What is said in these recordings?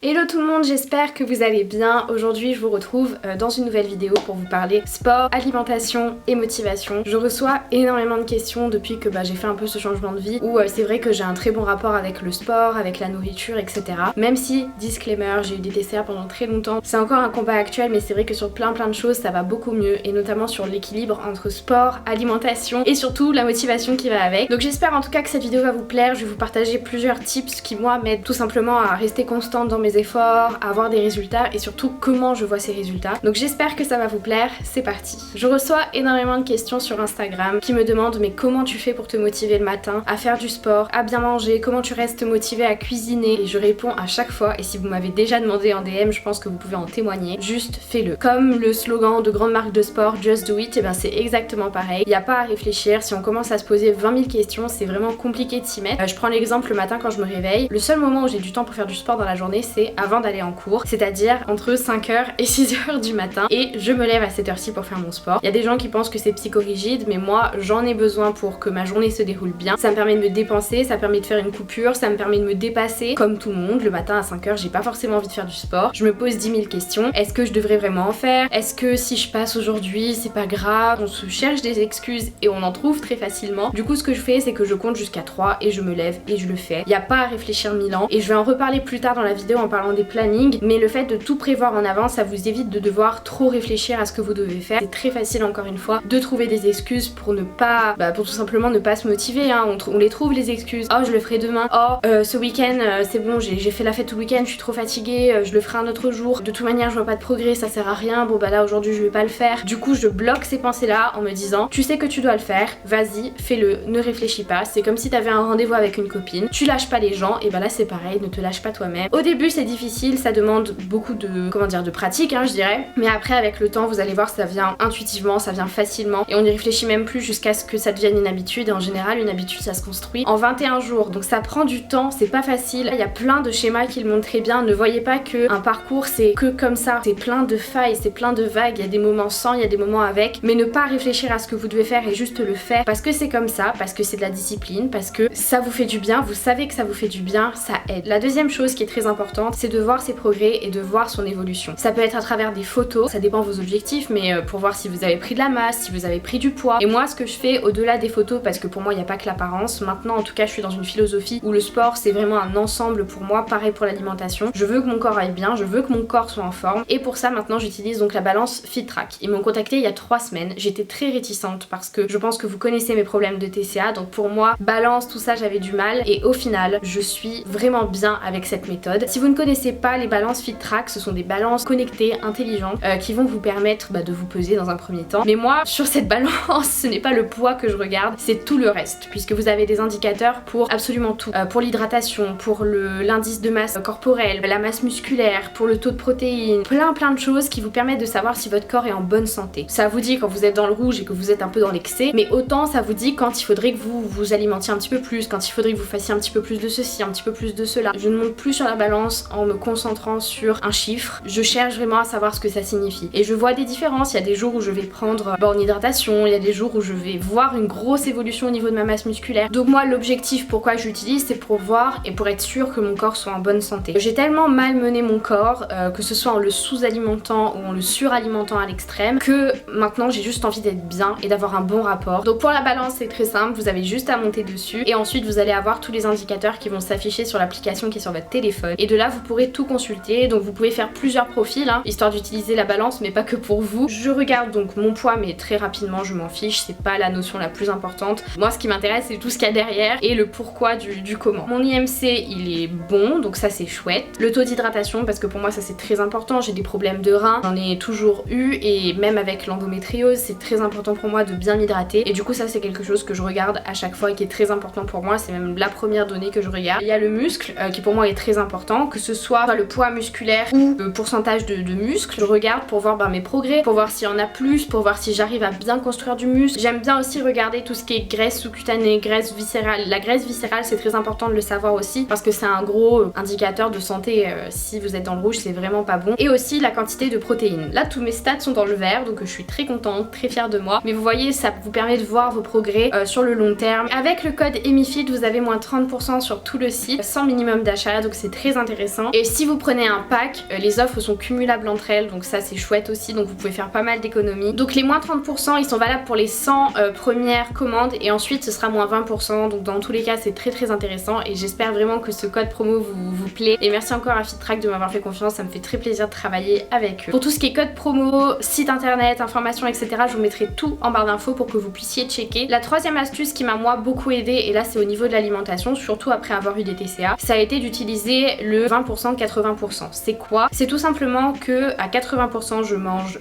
Hello tout le monde, j'espère que vous allez bien. Aujourd'hui je vous retrouve dans une nouvelle vidéo pour vous parler sport, alimentation et motivation. Je reçois énormément de questions depuis que j'ai fait un peu ce changement de vie où c'est vrai que j'ai un très bon rapport avec le sport, avec la nourriture, etc. Même si, disclaimer, j'ai eu des TCA pendant très longtemps. C'est encore un combat actuel mais c'est vrai que sur plein de choses ça va beaucoup mieux et notamment sur l'équilibre entre sport, alimentation et surtout la motivation qui va avec. Donc j'espère en tout cas que cette vidéo va vous plaire. Je vais vous partager plusieurs tips qui moi m'aident tout simplement à rester constante dans mes efforts, à avoir des résultats et surtout comment je vois ces résultats. Donc j'espère que ça va vous plaire, c'est parti. Je reçois énormément de questions sur Instagram qui me demandent mais comment tu fais pour te motiver le matin, à faire du sport, à bien manger, comment tu restes motivé à cuisiner, et je réponds à chaque fois. Et si vous m'avez déjà demandé en DM, je pense que vous pouvez en témoigner, juste fais-le. Comme le slogan de grande marque de sport, Just Do It, et c'est exactement pareil. Il n'y a pas à réfléchir, si on commence à se poser 20 000 questions, c'est vraiment compliqué de s'y mettre. Je prends l'exemple le matin quand je me réveille, le seul moment où j'ai du temps pour faire du sport dans la journée c'est avant d'aller en cours, c'est-à-dire entre 5h et 6h du matin, et je me lève à cette heure-ci pour faire mon sport. Il y a des gens qui pensent que c'est psychorigide, mais moi j'en ai besoin pour que ma journée se déroule bien. Ça me permet de me dépenser, ça permet de faire une coupure, ça me permet de me dépasser. Comme tout le monde, le matin à 5h j'ai pas forcément envie de faire du sport, je me pose 10 000 questions. Est-ce que je devrais vraiment en faire? Est-ce que si je passe aujourd'hui c'est pas grave? On se cherche des excuses et on en trouve très facilement. Du coup ce que je fais c'est que je compte jusqu'à 3 et je me lève et je le fais. Il n'y a pas à réfléchir 1000 ans, et je vais en reparler plus tard dans la vidéo en parlant des plannings, mais le fait de tout prévoir en avance ça vous évite de devoir trop réfléchir à ce que vous devez faire. C'est très facile encore une fois de trouver des excuses pour ne pas, pour tout simplement ne pas se motiver hein. On les trouve les excuses. Oh je le ferai demain, oh ce week-end c'est bon, j'ai fait la fête tout le week-end, je suis trop fatiguée, je le ferai un autre jour, de toute manière je vois pas de progrès, ça sert à rien, bon là aujourd'hui je vais pas le faire. Du coup je bloque ces pensées là en me disant tu sais que tu dois le faire, vas-y fais-le, ne réfléchis pas. C'est comme si t'avais un rendez-vous avec une copine, tu lâches pas les gens, et là c'est pareil, ne te lâche pas toi-même. Au début c'est difficile, ça demande beaucoup de, de pratique hein, je dirais, mais après avec le temps vous allez voir ça vient intuitivement, ça vient facilement et on n'y réfléchit même plus jusqu'à ce que ça devienne une habitude. Et en général une habitude ça se construit en 21 jours, donc ça prend du temps, c'est pas facile. Il y a plein de schémas qui le montrent très bien. Ne voyez pas que un parcours c'est que comme ça, c'est plein de failles, c'est plein de vagues, il y a des moments sans, il y a des moments avec, mais ne pas réfléchir à ce que vous devez faire et juste le faire parce que c'est comme ça, parce que c'est de la discipline, parce que ça vous fait du bien, vous savez que ça vous fait du bien, ça aide. La deuxième chose qui est très importante c'est de voir ses progrès et de voir son évolution. Ça peut être à travers des photos, ça dépend de vos objectifs, mais pour voir si vous avez pris de la masse, si vous avez pris du poids. Et moi ce que je fais au-delà des photos, parce que pour moi il n'y a pas que l'apparence, maintenant en tout cas je suis dans une philosophie où le sport c'est vraiment un ensemble pour moi, pareil pour l'alimentation. Je veux que mon corps aille bien, je veux que mon corps soit en forme, et pour ça maintenant j'utilise donc la balance FitTrack. Ils m'ont contacté il y a 3 semaines, j'étais très réticente parce que je pense que vous connaissez mes problèmes de TCA, donc pour moi balance tout ça j'avais du mal, et au final je suis vraiment bien avec cette méthode. Si vous ne connaissez pas les balances FitTrack, ce sont des balances connectées, intelligentes, qui vont vous permettre de vous peser dans un premier temps. Mais moi sur cette balance ce n'est pas le poids que je regarde, c'est tout le reste, puisque vous avez des indicateurs pour absolument tout, pour l'hydratation, pour l'indice de masse corporelle, la masse musculaire, pour le taux de protéines, plein de choses qui vous permettent de savoir si votre corps est en bonne santé. Ça vous dit quand vous êtes dans le rouge et que vous êtes un peu dans l'excès, mais autant ça vous dit quand il faudrait que vous vous alimentiez un petit peu plus, quand il faudrait que vous fassiez un petit peu plus de ceci, un petit peu plus de cela. Je ne monte plus sur la balance en me concentrant sur un chiffre, je cherche vraiment à savoir ce que ça signifie. Et je vois des différences, il y a des jours où je vais prendre en hydratation, il y a des jours où je vais voir une grosse évolution au niveau de ma masse musculaire. Donc moi l'objectif pourquoi j'utilise c'est pour voir et pour être sûr que mon corps soit en bonne santé. J'ai tellement malmené mon corps, que ce soit en le sous-alimentant ou en le suralimentant à l'extrême, que maintenant j'ai juste envie d'être bien et d'avoir un bon rapport. Donc pour la balance c'est très simple, vous avez juste à monter dessus et ensuite vous allez avoir tous les indicateurs qui vont s'afficher sur l'application qui est sur votre téléphone, et de là vous pourrez tout consulter. Donc vous pouvez faire plusieurs profils hein, histoire d'utiliser la balance, mais pas que pour vous. Je regarde donc mon poids mais très rapidement, je m'en fiche, c'est pas la notion la plus importante. Moi ce qui m'intéresse c'est tout ce qu'il y a derrière et le pourquoi du comment. Mon IMC il est bon, donc ça c'est chouette. Le taux d'hydratation, parce que pour moi ça c'est très important, j'ai des problèmes de reins, j'en ai toujours eu, et même avec l'endométriose c'est très important pour moi de bien m'hydrater, et du coup ça c'est quelque chose que je regarde à chaque fois et qui est très important pour moi, c'est même la première donnée que je regarde. Il y a le muscle qui pour moi est très important, que ce soit le poids musculaire ou le pourcentage de muscle. Je regarde pour voir mes progrès, pour voir s'il y en a plus, pour voir si j'arrive à bien construire du muscle. J'aime bien aussi regarder tout ce qui est graisse sous-cutanée, graisse viscérale. La graisse viscérale c'est très important de le savoir aussi parce que c'est un gros indicateur de santé. Si vous êtes dans le rouge c'est vraiment pas bon. Et aussi la quantité de protéines. Là tous mes stats sont dans le vert, donc je suis très contente, très fière de moi. Mais vous voyez ça vous permet de voir vos progrès sur le long terme. Avec le code EMIFIT vous avez moins 30% sur tout le site, sans minimum d'achat, donc c'est très intéressant. intéressant. Et si vous prenez un pack, les offres sont cumulables entre elles, donc ça c'est chouette aussi, donc vous pouvez faire pas mal d'économies. Donc les moins 30% ils sont valables pour les 100 premières commandes et ensuite ce sera moins 20%, donc dans tous les cas c'est très intéressant et j'espère vraiment que ce code promo vous plaît. Et merci encore à FitTrack de m'avoir fait confiance, ça me fait très plaisir de travailler avec eux. Pour tout ce qui est code promo, site internet, informations, etc., je vous mettrai tout en barre d'infos pour que vous puissiez checker. La troisième astuce qui m'a moi beaucoup aidé, et là c'est au niveau de l'alimentation, surtout après avoir eu des TCA, ça a été d'utiliser le 20% 80%. C'est quoi? C'est tout simplement que à 80% je mange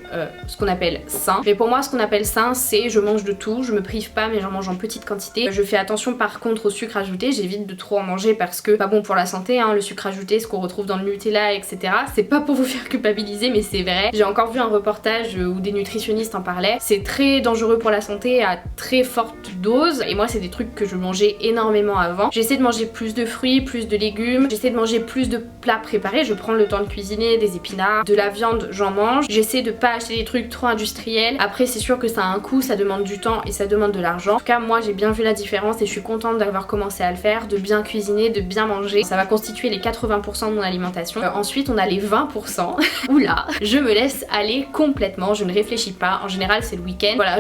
ce qu'on appelle sain. Mais pour moi ce qu'on appelle sain c'est je mange de tout, je me prive pas mais j'en mange en petite quantité. Je fais attention par contre au sucre ajouté, j'évite de trop en manger parce que pas bon pour la santé hein, le sucre ajouté, ce qu'on retrouve dans le Nutella, etc. C'est pas pour vous faire culpabiliser mais c'est vrai. J'ai encore vu un reportage où des nutritionnistes en parlaient. C'est très dangereux pour la santé à très forte dose et moi c'est des trucs que je mangeais énormément avant. J'essaie de manger plus de fruits, plus de légumes, j'essaie de manger plus de plats préparés, je prends le temps de cuisiner, des épinards, de la viande j'en mange. J'essaie de pas acheter des trucs trop industriels. Après c'est sûr que ça a un coût, ça demande du temps et ça demande de l'argent. En tout cas moi j'ai bien vu la différence et je suis contente d'avoir commencé à le faire, de bien cuisiner, de bien manger. Ça va constituer les 80% de mon alimentation. Ensuite on a les 20% où là je me laisse aller complètement, je ne réfléchis pas. En général c'est le week-end. Voilà,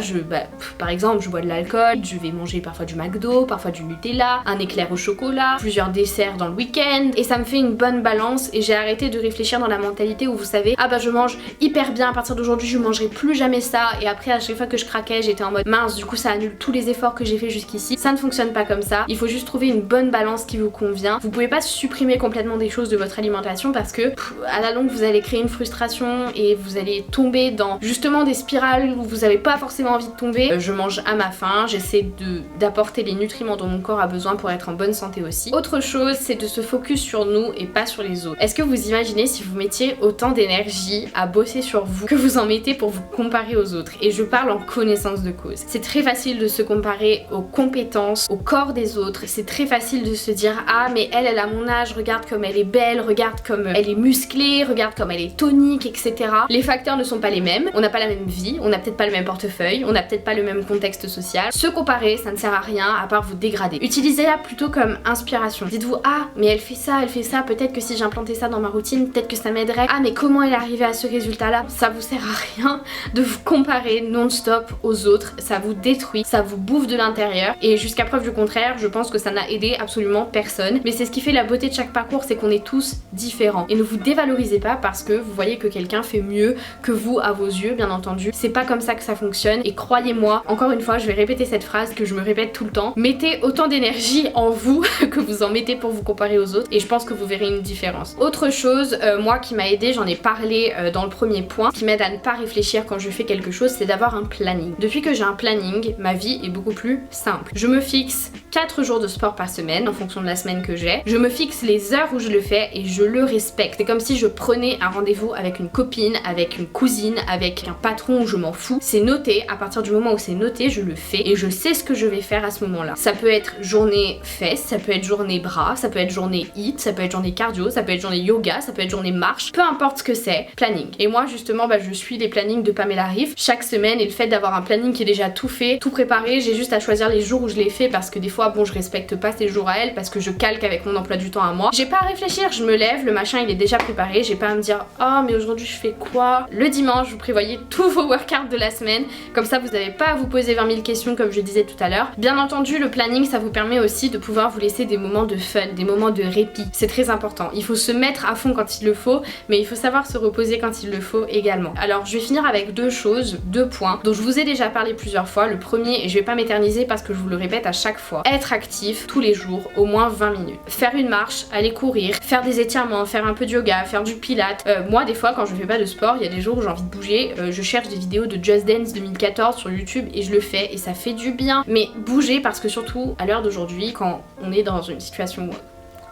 par exemple je bois de l'alcool, je vais manger parfois du McDo, parfois du Nutella, un éclair au chocolat, plusieurs desserts dans le week-end et ça me fait une bonne balance et j'ai arrêté de réfléchir dans la mentalité où vous savez ah bah je mange hyper bien, à partir d'aujourd'hui je mangerai plus jamais ça et après à chaque fois que je craquais j'étais en mode mince du coup ça annule tous les efforts que j'ai fait jusqu'ici. Ça ne fonctionne pas comme ça, il faut juste trouver une bonne balance qui vous convient. Vous pouvez pas supprimer complètement des choses de votre alimentation parce que à la longue vous allez créer une frustration et vous allez tomber dans justement des spirales où vous avez pas forcément envie de tomber. Je mange à ma faim, j'essaie d'apporter les nutriments dont mon corps a besoin pour être en bonne santé aussi. Autre chose c'est de se focus sur nous et pas sur les autres. Est-ce que vous imaginez si vous mettiez autant d'énergie à bosser sur vous que vous en mettez pour vous comparer aux autres? Et je parle en connaissance de cause. C'est très facile de se comparer aux compétences, au corps des autres. C'est très facile de se dire ah mais elle a mon âge, regarde comme elle est belle, regarde comme elle est musclée, regarde comme elle est tonique, etc. Les facteurs ne sont pas les mêmes, on n'a pas la même vie, on n'a peut-être pas le même portefeuille, on n'a peut-être pas le même contexte social. Se comparer ça ne sert à rien à part vous dégrader. Utilisez-la plutôt comme inspiration. Dites-vous ah mais elle fait ça, peut-être que si j'implantais ça dans ma routine, peut-être que ça m'aiderait. Ah mais comment elle est arrivée à ce résultat là? Ça vous sert à rien de vous comparer non-stop aux autres, ça vous détruit, ça vous bouffe de l'intérieur et jusqu'à preuve du contraire je pense que ça n'a aidé absolument personne. Mais c'est ce qui fait la beauté de chaque parcours, c'est qu'on est tous différents et ne vous dévalorisez pas parce que vous voyez que quelqu'un fait mieux que vous à vos yeux, bien entendu. C'est pas comme ça que ça fonctionne et croyez-moi, encore une fois je vais répéter cette phrase que je me répète tout le temps, mettez autant d'énergie en vous que vous en mettez pour vous comparer aux autres et je pense que vous verrez une différence. Autre chose moi qui m'a aidé, j'en ai parlé dans le premier point, qui m'aide à ne pas réfléchir quand je fais quelque chose, c'est d'avoir un planning. Depuis que j'ai un planning, ma vie est beaucoup plus simple. Je me fixe 4 jours de sport par semaine en fonction de la semaine que j'ai. Je me fixe les heures où je le fais et je le respecte. C'est comme si je prenais un rendez-vous avec une copine, avec une cousine, avec un patron où je m'en fous. C'est noté, à partir du moment où c'est noté, je le fais et je sais ce que je vais faire à ce moment-là. Ça peut être journée fesses, ça peut être journée bras, ça peut être journée HIIT, ça peut être journée cardio, ça peut être journée yoga, ça peut être journée marche, peu importe ce que c'est, planning. Et moi justement je suis les plannings de Pamela Reif chaque semaine et le fait d'avoir un planning qui est déjà tout fait, tout préparé, j'ai juste à choisir les jours où je les fais parce que des fois bon je respecte pas ces jours à elle parce que je calque avec mon emploi du temps à moi. J'ai pas à réfléchir, je me lève, le machin il est déjà préparé, j'ai pas à me dire oh mais aujourd'hui je fais quoi? Le dimanche vous prévoyez tous vos workouts de la semaine, comme ça vous n'avez pas à vous poser 20 000 questions comme je disais tout à l'heure. Bien entendu le planning ça vous permet aussi de pouvoir vous laisser des moments de fun, des moments de répit, c'est très important. Il faut se mettre à fond quand il le faut mais il faut savoir se reposer quand il le faut également. Alors je vais finir avec deux points dont je vous ai déjà parlé plusieurs fois. Le premier, et je vais pas m'éterniser parce que je vous le répète à chaque fois, être actif tous les jours au moins 20 minutes. Faire une marche, aller courir, faire des étirements, faire un peu de yoga, faire du pilates. Moi des fois quand je fais pas de sport, il y a des jours où j'ai envie de bouger, je cherche des vidéos de Just Dance 2014 sur YouTube et je le fais et ça fait du bien. Mais bouger parce que surtout à l'heure d'aujourd'hui quand on est dans une situation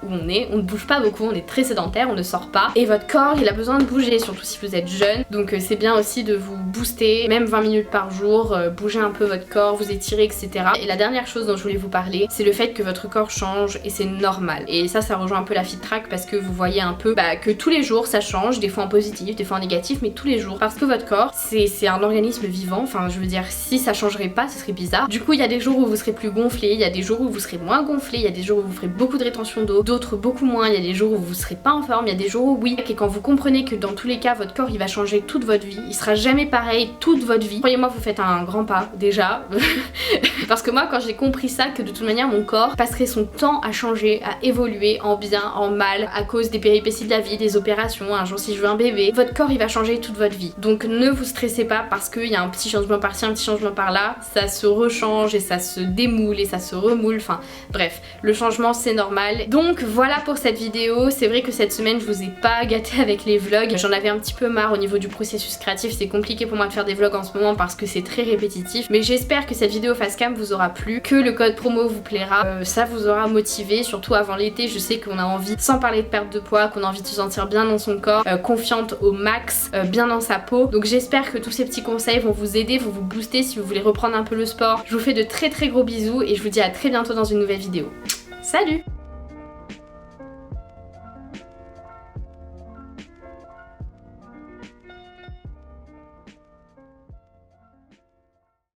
où on ne bouge pas beaucoup, on est très sédentaire, on ne sort pas et votre corps il a besoin de bouger, surtout si vous êtes jeune, donc c'est bien aussi de vous booster, même 20 minutes par jour, bouger un peu votre corps, vous étirer, etc. Et la dernière chose dont je voulais vous parler, c'est le fait que votre corps change et c'est normal. Et ça rejoint un peu la FitTrack parce que vous voyez un peu que tous les jours ça change, des fois en positif, des fois en négatif, mais tous les jours, parce que votre corps c'est un organisme vivant, enfin je veux dire si ça changerait pas ce serait bizarre. Du coup il y a des jours où vous serez plus gonflé, il y a des jours où vous serez moins gonflé, il y a des jours où vous ferez beaucoup de rétention d'eau, d'autres beaucoup moins. Il y a des jours où vous serez pas en forme, il y a des jours où oui. Et quand vous comprenez que dans tous les cas votre corps il va changer toute votre vie, il sera jamais pareil toute votre vie, croyez-moi vous faites un grand pas déjà. Parce que moi quand j'ai compris ça, que de toute manière mon corps passerait son temps à changer, à évoluer en bien, en mal, à cause des péripéties de la vie, des opérations, un jour si je veux un bébé, votre corps il va changer toute votre vie. Donc ne vous stressez pas parce qu'il y a un petit changement par-ci, un petit changement par-là, ça se rechange et ça se démoule et ça se remoule, enfin bref, le changement c'est normal. Donc voilà pour cette vidéo. C'est vrai que cette semaine je vous ai pas gâté avec les vlogs, j'en avais un petit peu marre au niveau du processus créatif, c'est compliqué pour moi de faire des vlogs en ce moment parce que c'est très répétitif, mais j'espère que cette vidéo face cam vous aura plu, que le code promo vous plaira, ça vous aura motivé, surtout avant l'été. Je sais qu'on a envie, sans parler de perte de poids, qu'on a envie de se sentir bien dans son corps, confiante au max, bien dans sa peau. Donc j'espère que tous ces petits conseils vont vous aider, vont vous booster si vous voulez reprendre un peu le sport. Je vous fais de très gros bisous et je vous dis à très bientôt dans une nouvelle vidéo. Salut!